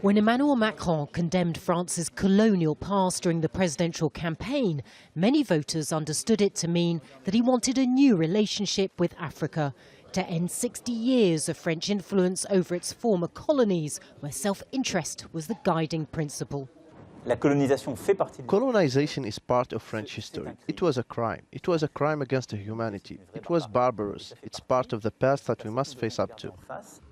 When Emmanuel Macron condemned France's colonial past during the presidential campaign, many voters understood it to mean that he wanted a new relationship with Africa, to end 60 years of French influence over its former colonies, where self-interest was the guiding principle. Colonization is part of French history. It was a crime. It was a crime against humanity. It was barbarous. It's part of the past that we must face up to.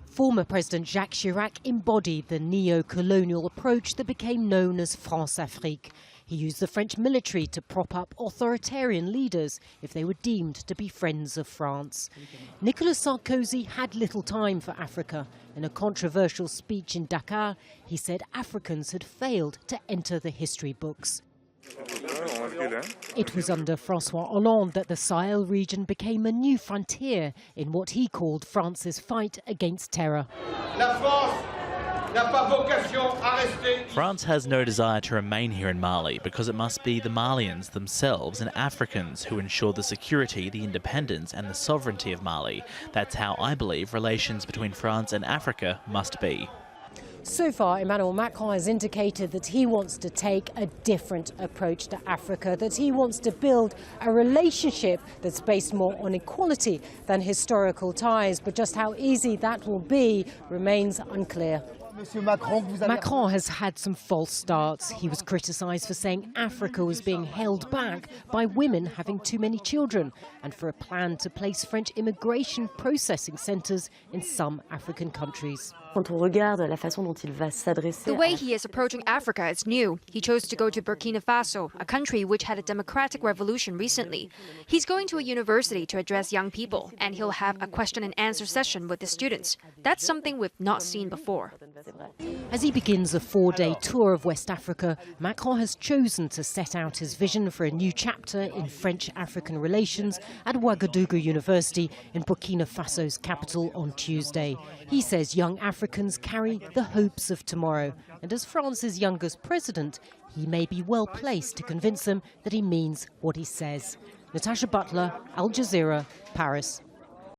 Former President Jacques Chirac embodied the neo-colonial approach that became known as France-Afrique. He used the French military to prop up authoritarian leaders if they were deemed to be friends of France. Nicolas Sarkozy had little time for Africa. In a controversial speech in Dakar, he said Africans had failed to enter the history books. It was under François Hollande that the Sahel region became a new frontier in what he called France's fight against terror. France has no desire to remain here in Mali because it must be the Malians themselves and Africans who ensure the security, the independence and the sovereignty of Mali. That's how I believe relations between France and Africa must be. So far, Emmanuel Macron has indicated that he wants to take a different approach to Africa, that he wants to build a relationship that's based more on equality than historical ties. But just how easy that will be remains unclear. Macron has had some false starts. He was criticised for saying Africa was being held back by women having too many children and for a plan to place French immigration processing centres in some African countries. The way he is approaching Africa is new. He chose to go to Burkina Faso, a country which had a democratic revolution recently. He's going to a university to address young people, and he'll have a question and answer session with the students. That's something we've not seen before. As he begins a 4-day tour of West Africa, Macron has chosen to set out his vision for a new chapter in French-African relations at Ouagadougou University in Burkina Faso's capital on Tuesday. He says young Africans carry the hopes of tomorrow, and as France's youngest president, he may be well placed to convince them that he means what he says. Natacha, Butler, Al Jazeera, Paris.